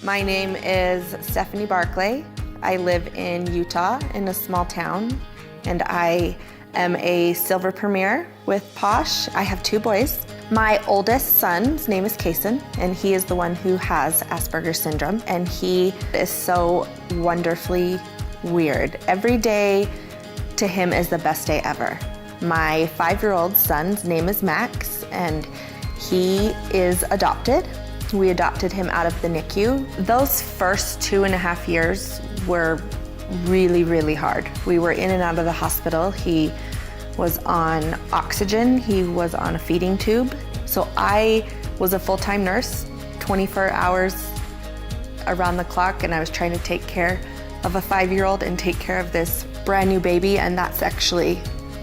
My name is Stephanie Barclay. I live in Utah in a small town, and I am a silver premier with Posh. I have 2 boys. My oldest son's name is Kason, and he is the one who has Asperger's syndrome, and he is so wonderfully weird. Every day to him is the best day ever. My 5-year-old son's name is Max, and he is adopted. We adopted him out of the NICU. Those first 2.5 years were really, really hard. We were in and out of the hospital. He was on oxygen. He was on a feeding tube. So I was a full-time nurse, 24 hours around the clock, and I was trying to take care of a 5-year-old and take care of this brand new baby, and that's actually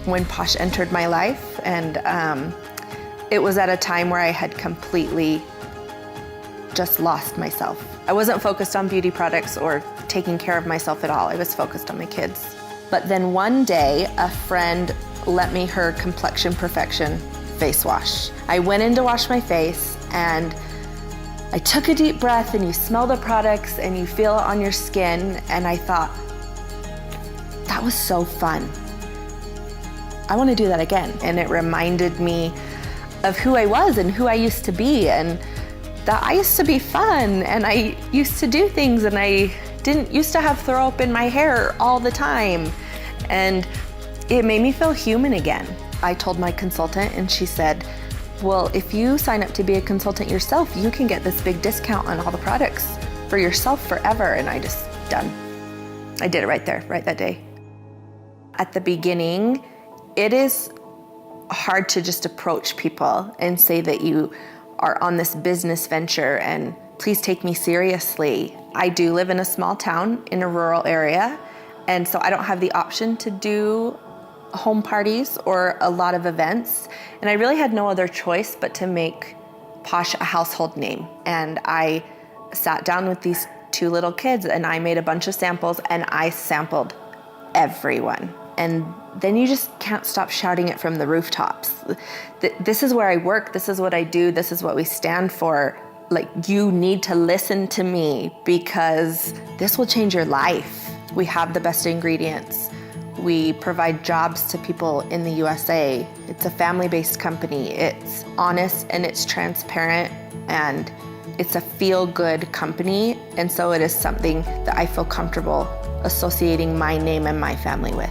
when Posh entered my life. And it was at a time where I had completely just lost myself. I wasn't focused on beauty products or taking care of myself at all. I was focused on my kids. But then one day, a friend lent me her Complexion Perfection face wash. I went in to wash my face, and I took a deep breath, and you smell the products and you feel it on your skin, and I thought, that was so fun. I want to do that again. And it reminded me of who I was and who I used to be, and that I used to be fun, and I used to do things, and I didn't used to have throw up in my hair all the time. And it made me feel human again. I told my consultant, and she said, well, if you sign up to be a consultant yourself, you can get this big discount on all the products for yourself forever. And I just, done. I did it right there, right that day. At the beginning, it is hard to just approach people and say that you are on this business venture and please take me seriously. I do live in a small town in a rural area, and so I don't have the option to do home parties or a lot of events. And I really had no other choice but to make Posh a household name. And I sat down with these 2 little kids, and I made a bunch of samples, and I sampled everyone. And then you just can't stop shouting it from the rooftops. This is where I work, this is what I do, this is what we stand for. Like, you need to listen to me because this will change your life. We have the best ingredients. We provide jobs to people in the USA. It's a family-based company. It's honest and it's transparent, and it's a feel-good company. And so it is something that I feel comfortable associating my name and my family with.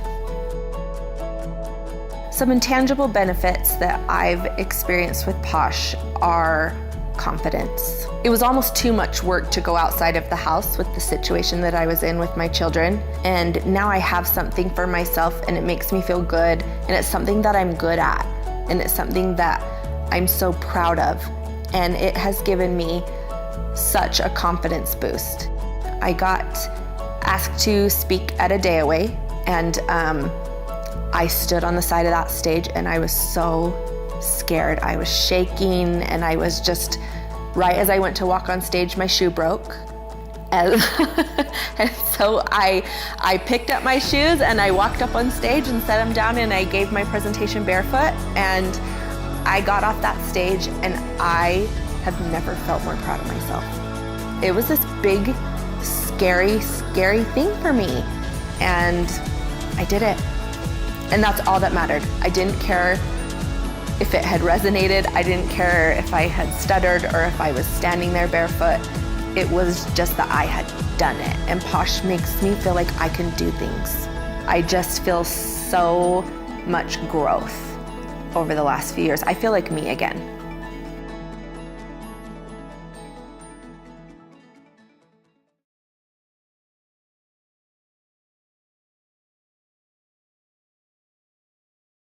Some intangible benefits that I've experienced with Posh are confidence. It was almost too much work to go outside of the house with the situation that I was in with my children. And now I have something for myself, and it makes me feel good. And it's something that I'm good at. And it's something that I'm so proud of. And it has given me such a confidence boost. I got asked to speak at a day away, and I stood on the side of that stage, and I was so scared. I was shaking, and I was just, right as I went to walk on stage, my shoe broke. And so I picked up my shoes, and I walked up on stage and set them down, and I gave my presentation barefoot, and I got off that stage, and I have never felt more proud of myself. It was this big, scary, scary thing for me, and I did it. And that's all that mattered. I didn't care if it had resonated. I didn't care if I had stuttered or if I was standing there barefoot. It was just that I had done it. And Posh makes me feel like I can do things. I just feel so much growth over the last few years. I feel like me again.